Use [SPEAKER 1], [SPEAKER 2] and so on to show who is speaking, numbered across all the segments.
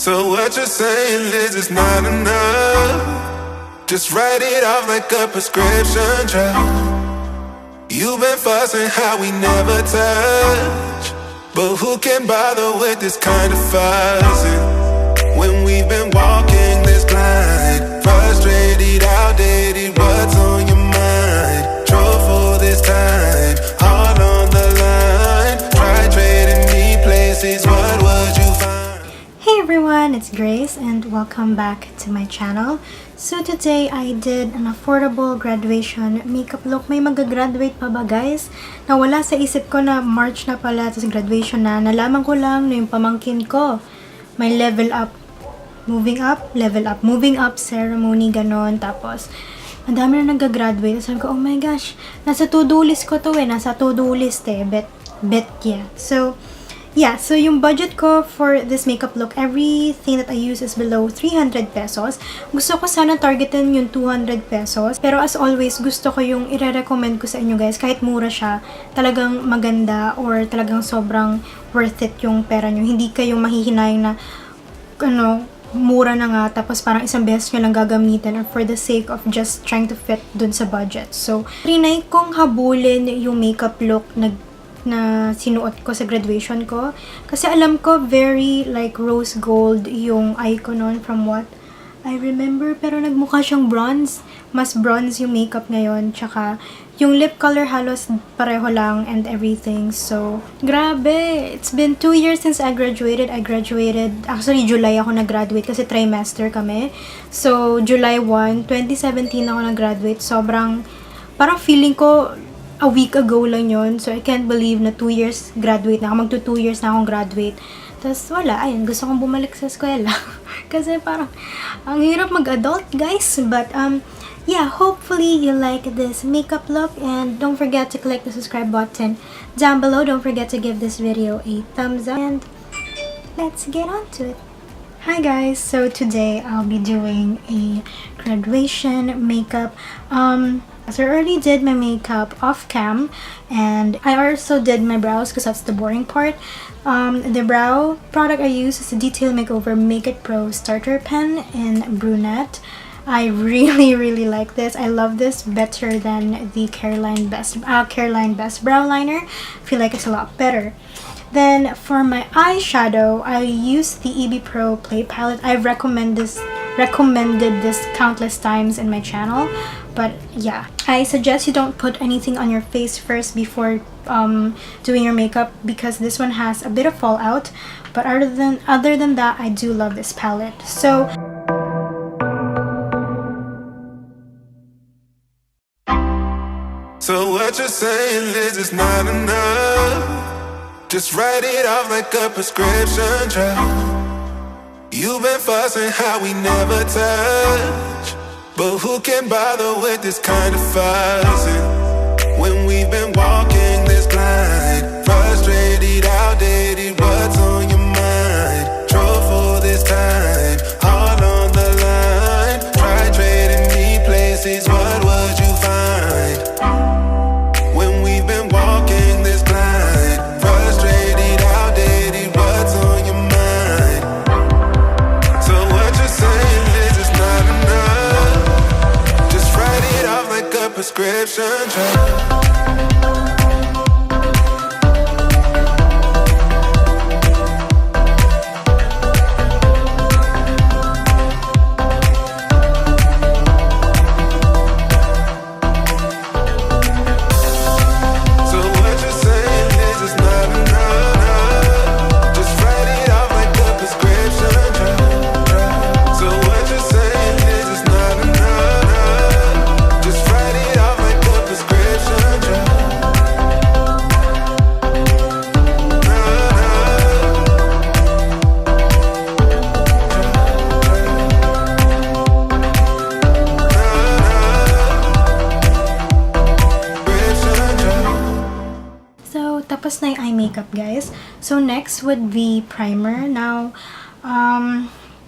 [SPEAKER 1] So what you're saying is it's not enough. Just write it off like a prescription drug. You've been fussing how we never touch, but who can bother with this kind of fussing when we've been walking this blind? Frustrated, outdated, what's on your mind? Drove for this time, all on the line. Try trading me places, what would you find?
[SPEAKER 2] Hey everyone, it's Grace and welcome back to my channel. So today I did an affordable graduation makeup look. May mag-graduate pa ba guys? Nawala sa isip ko na March na pala, tapos graduation na. Nalaman ko lang na yung pamangkin ko may level up, moving up ceremony, ganon. Tapos ang dami na nag-graduate. Sabi ko, oh my gosh, nasa to-do list ko to nasa to-do list bet yeah. So yung budget ko for this makeup look, everything that I use is below 300 pesos. Gusto ko sana targetin yung 200 pesos. Pero as always, gusto ko yung i-recommend ko sa inyo guys. Kahit mura siya, talagang maganda or talagang sobrang worth it yung pera nyo. Hindi kayo mahihinayang na, mura na nga, tapos parang isang beses nyo lang gagamitin or for the sake of just trying to fit dun sa budget. So, trinay kong habulin yung makeup look na sinuot ko sa graduation ko. Kasi alam ko, very like rose gold yung eye ko nun from what I remember. Pero nagmukha siyang bronze. Mas bronze yung makeup ngayon. Tsaka yung lip color halos pareho lang and everything. So, grabe! It's been 2 years since I graduated. Actually, July ako nag-graduate kasi trimester kami. So, July 1, 2017 ako nag-graduate. Parang feeling ko a week ago lang yon. So, I can't believe na 2 years graduate na ako. Magto 2 years na akong graduate. Tapos, wala. Ayun, gusto kong bumalik sa eskwela. Kasi parang, ang hirap mag-adult, guys. But, yeah, hopefully you like this makeup look. And don't forget to click the subscribe button down below. Don't forget to give this video a thumbs up. And let's get on to it. Hi guys, so today I'll be doing a graduation makeup. So I already did my makeup off cam, and I also did my brows because that's the boring part. The brow product I use is the Detail Makeover Make It Pro Starter Pen in Brunette. I really like this. I love this better than the Careline Best Brow Liner. I feel like it's a lot better. Then for my eyeshadow, I use the EB Pro Play Palette. I've recommended this countless times in my channel, but yeah, I suggest you don't put anything on your face first before doing your makeup because this one has a bit of fallout. But other than that, I do love this palette. So
[SPEAKER 1] what you're saying is it's not enough. Just write it off like a prescription drug. You've been fussing how we never touch, but who can bother with this kind of fussing when we've been walking this blind? Frustrated, outdated, what's on your mind? Drove for this time, all on the line. Try trading me places, what would you find? When we've been walking this blind, frustrated, outdated, what's on your mind? So what you're saying is it's not enough. Just write it off like a prescription drug.
[SPEAKER 2] tapos na yung eye makeup, guys. So, next would be primer. Now,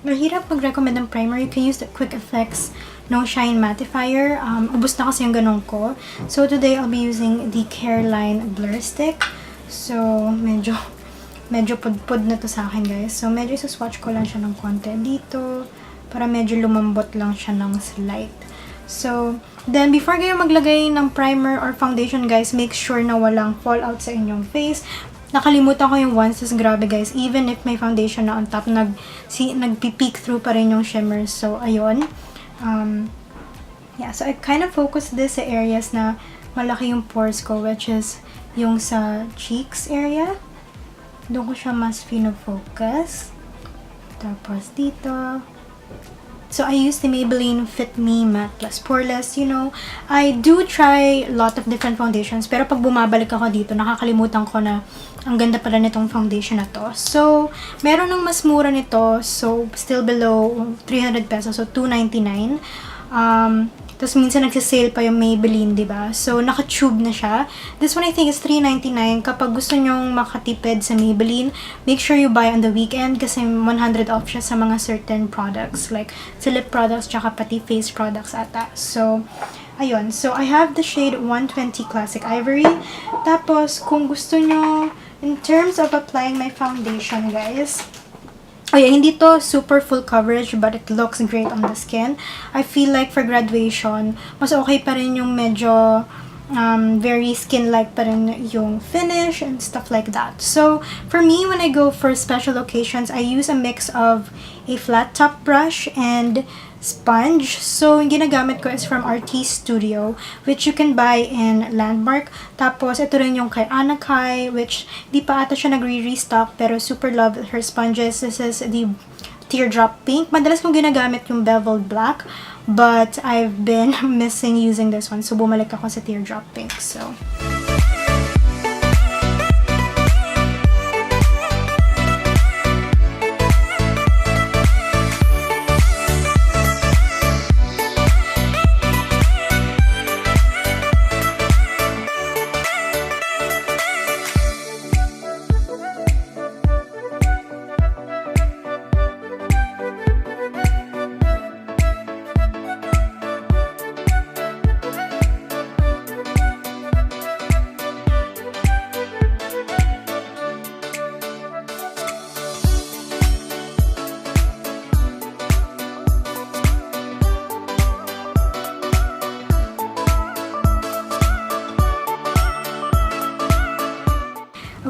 [SPEAKER 2] mahirap mag-recommend ng primer. You can use the Quick Effects No Shine Mattifier. Ubus na kasi yung ganun ko. So, today, I'll be using the Careline Blur Stick. So, medyo medyo pudpud na to sa akin, guys. So, medyo isa-swatch ko lang siya ng konti dito para medyo lumambot lang siya ng slight. So, then, before kayo maglagay ng primer or foundation, guys, make sure na walang fallout sa inyong face. Nakalimutan ko yung once, grabe, guys. Even if may foundation na on top, nagpi-peek through pa rin yung shimmer. So, ayun. Yeah, so I kind of focus this sa areas na malaki yung pores ko, which is yung sa cheeks area. Doon ko siya mas focus. Tapos dito. So I use the Maybelline Fit Me Matte Plus Poreless. You know, I do try a lot of different foundations, pero pag bumabalik ako dito, nakakalimutan ko na ang ganda pala nitong foundation na to. So, meron ng mas mura nito. So, still below 300 pesos. So, 299. Tapos minsan nagsisale pa yung Maybelline, diba? So, naka-tube na siya. This one I think is $3.99. Kapag gusto nyong makatipid sa Maybelline, make sure you buy on the weekend kasi 100 off siya sa mga certain products. Like, sa lip products, tsaka pati face products ata. So, ayun. So, I have the shade 120 Classic Ivory. Tapos, kung gusto nyo, in terms of applying my foundation, guys, oh yeah, hindi to super full coverage but it looks great on the skin. I feel like for graduation, mas okay pa rin yung medyo very skin-like pa rin yung finish and stuff like that. So, for me, when I go for special occasions, I use a mix of a flat top brush and sponge. So, yung ginagamit ko is from RT Studio, which you can buy in Landmark. Tapos, ito rin yung kay Anakai, which di pa ata siya nagre-restock, pero super love her sponges. This is the Teardrop Pink. Madalas kong ginagamit yung Beveled Black, but I've been missing using this one. So, bumalik ako sa Teardrop Pink. So,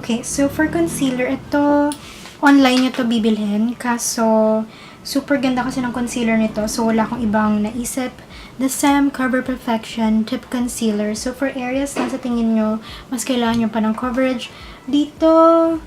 [SPEAKER 2] okay, so for concealer, ito, online nyo to bibilhin. Kaso, super ganda kasi ng concealer nito. So, wala akong ibang naisip. The Saem Cover Perfection Tip Concealer. So, for areas na sa tingin nyo, mas kailangan nyo pa ng coverage. Dito,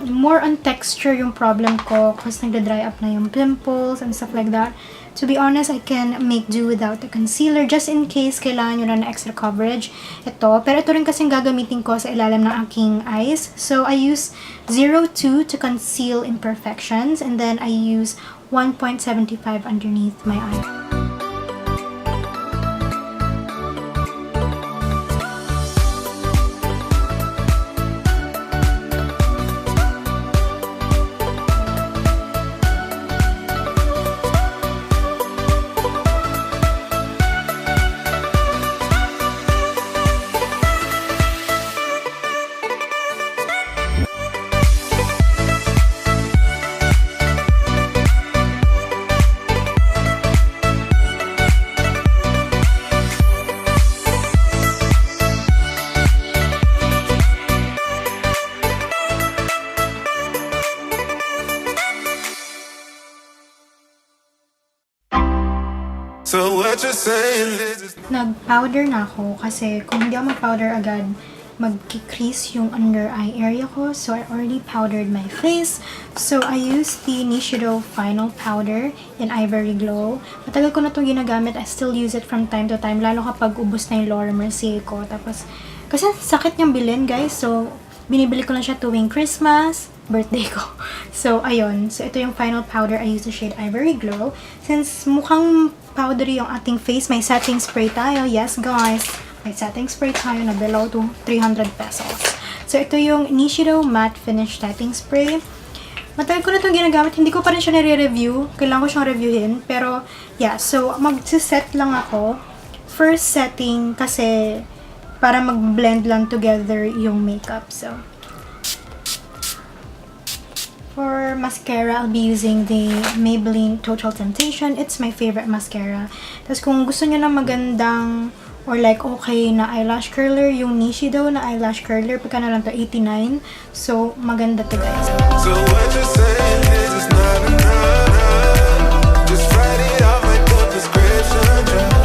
[SPEAKER 2] more on texture yung problem ko kasi nagda-dry up na yung pimples and stuff like that. To be honest, I can make do without the concealer just in case kailangan nyo na extra coverage. Ito. Pero ito rin kasing gagamitin ko sa ilalim ng aking eyes. So, I use 02 to conceal imperfections and then I use 1.75 underneath my eye.
[SPEAKER 1] So what you're saying is
[SPEAKER 2] Nag-powder na ako kasi kung hindi ako mag-powder agad, mag-crease yung under eye area ko. So, I already powdered my face. So, I used the Nichido Final Powder in Ivory Glow. Matagal ko na itong ginagamit. I still use it from time to time, lalo kapag ubos na yung Laura Mercier ko. Tapos, kasi sakit niyang bilhin, guys. So, binibili ko lang siya tuwing Christmas, birthday ko. So, ayun. So, ito yung final powder. I use the shade Ivory Glow. Since mukhang powdery yung ating face, may setting spray tayo. Yes, guys. May setting spray tayo na below to 300 pesos. So, ito yung Nichido Matte Finish Setting Spray. Matagal ko na itong ginagamit. Hindi ko pa rin siya nare-review. Kailangan ko siyang reviewin. Pero, yeah. So, mag-set lang ako. First setting kasi para mag-blend lang together yung makeup. So, For mascara, I'll be using the Maybelline Total Temptation. It's my favorite mascara. Tapos kung gusto niyo na magandang or like okay na eyelash curler, yung Nichido na eyelash curler, pagka na lang to 89. So, maganda to guys.
[SPEAKER 1] So what you're saying is it's not enough. Just write it out like a prescription drug.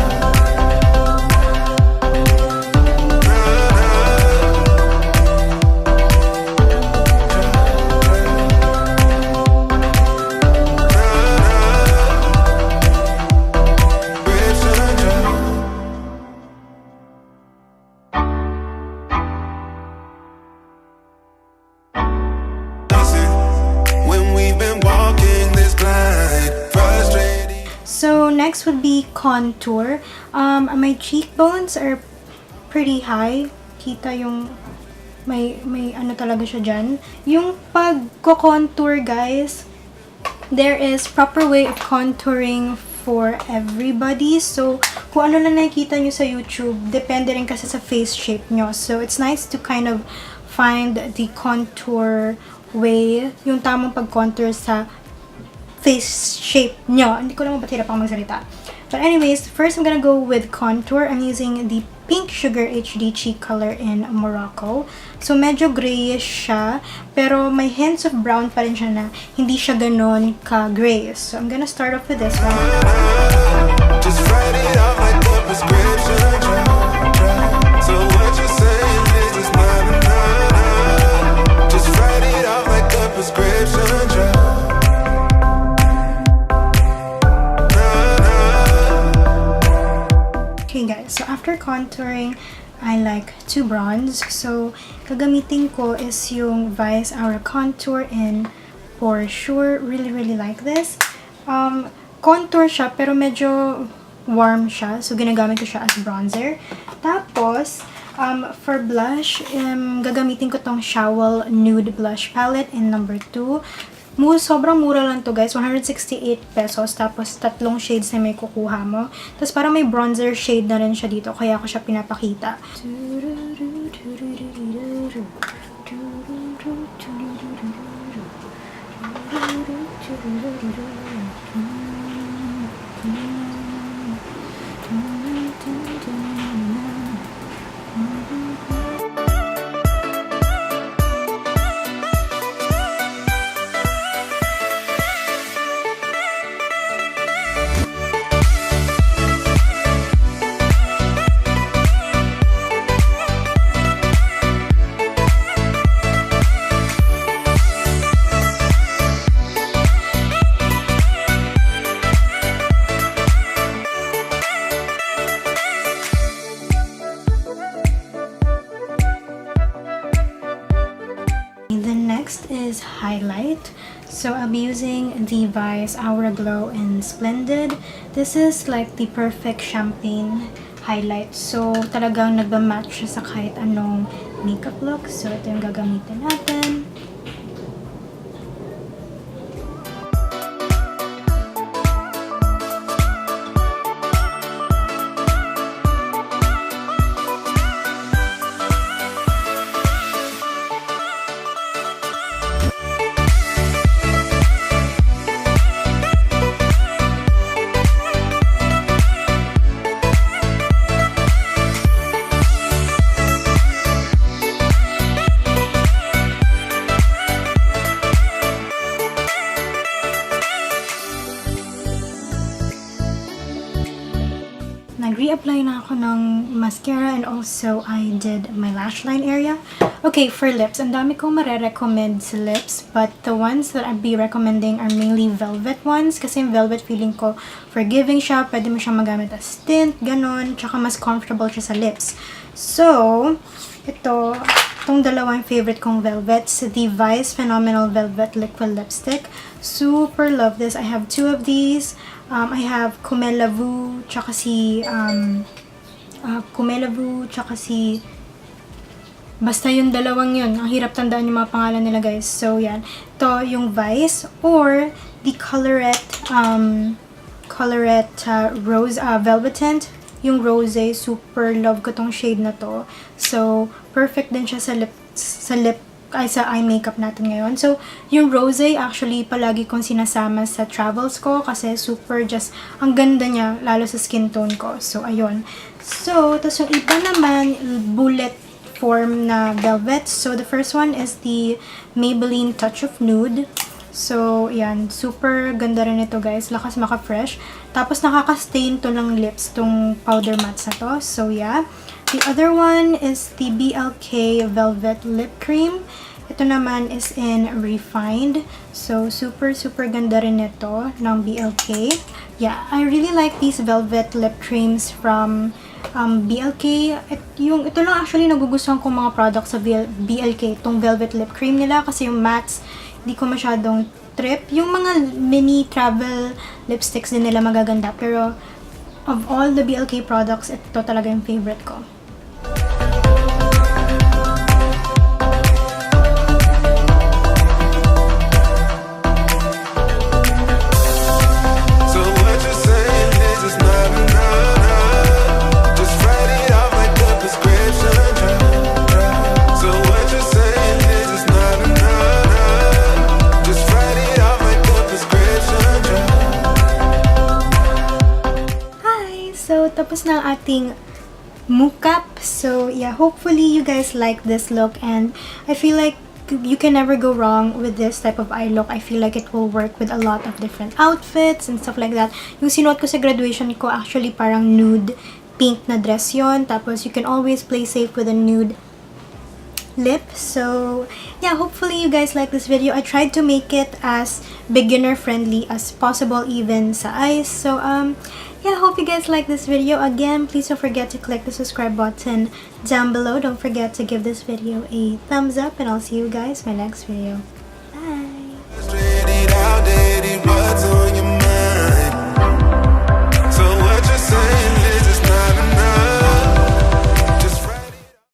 [SPEAKER 2] So, next would be contour. My cheekbones are pretty high. Kita yung may ano talaga siya dyan. Yung pag-contour, guys, there is proper way of contouring for everybody. So, kung ano lang nakikita nyo sa YouTube, depende rin kasi sa face shape nyo. So, it's nice to kind of find the contour way, yung tamang pag-contour sa face shape nyo. Hindi ko naman ba't hirap ang magsalita. But anyways, first I'm gonna go with contour. I'm using the Pink Sugar HD Cheek Color in Morocco. So, medyo grayish siya, pero may hints of brown pa rin siya na hindi siya ganon ka-grayish. So, I'm gonna start off with this one.
[SPEAKER 1] Just write it out like a prescription drug. So what you're saying is it's not enough. Just write it out like a prescription drug.
[SPEAKER 2] Okay guys, so after contouring, I like to bronze. So, gagamitin ko is yung Vice Aura Contour in Porshur. Really like this. Contour siya, pero medyo warm siya. So, ginagamit ko siya as bronzer. Tapos, for blush, gagamitin ko tong Shawill Nude Blush Palette in number 2. Sobrang mura lang to guys, 168 pesos. Tapos, 3 shades na may kukuha mo. Tapos, parang may bronzer shade na rin siya dito. Kaya ako siya pinapakita. Next is highlight. So I'll be using the Vice Aura Glow in Splendid. This is like the perfect champagne highlight. So talagang nagmamatch siya sa kahit anong makeup look. So ito yung gagamitin natin. Nag-reapply na ako ng mascara and also I did my lash line area. Okay, for lips, ang dami kong mare-recommend sa lips, but the ones that I'd be recommending are mainly velvet ones kasi yung velvet feeling ko forgiving siya, pwede mo siya magamit as tint, ganon, tsaka mas comfortable siya sa lips. So, itong dalawang favorite kong velvets, the Vice Phenomenal Velvet Liquid Lipstick. Super love this. I have 2 of these. I have Kumelavu, tsaka si basta yung dalawang yun. Ang hirap tandaan yung mga pangalan nila guys. So yan. Ito yung Vice or the Colourette Rose Velvetint. Yung Rose, super love ko tong shade na to. So perfect din siya sa lip ay sa eye makeup natin ngayon. So, yung rosé actually palagi kong sinasama sa travels ko kasi super just, ang ganda niya, lalo sa skin tone ko. So, ayun. So, tapos yung iba naman, bullet form na velvet. So, the first one is the Maybelline Touch of Nude. So, yan. Super ganda rin ito, guys. Lakas maka-fresh. Tapos, nakaka-stain to ng lips, tong powder mattes na to. So, yeah. The other one is the BLK Velvet Lip Cream. Ito naman is in Refined. So, super ganda rin ito ng BLK. Yeah, I really like these velvet lip creams from BLK. Ito lang actually nagugustuhan kong mga products sa BLK. Itong velvet lip cream nila kasi yung mattes, hindi ko masyadong trip. Yung mga mini travel lipsticks din nila magaganda. Pero, of all the BLK products, ito talaga yung favorite ko. Tapos na ang ating makeup. So, yeah, hopefully you guys like this look and I feel like you can never go wrong with this type of eye look. I feel like it will work with a lot of different outfits and stuff like that. Yung sinuot ko sa graduation ko, actually parang nude pink na dress yon. Tapos, you can always play safe with a nude lip. So, yeah, hopefully you guys like this video. I tried to make it as beginner friendly as possible even sa eyes. So, yeah, hope you guys like this video. Again, please don't forget to click the subscribe button down below. Don't forget to give this video a thumbs up and I'll see you guys in my next video.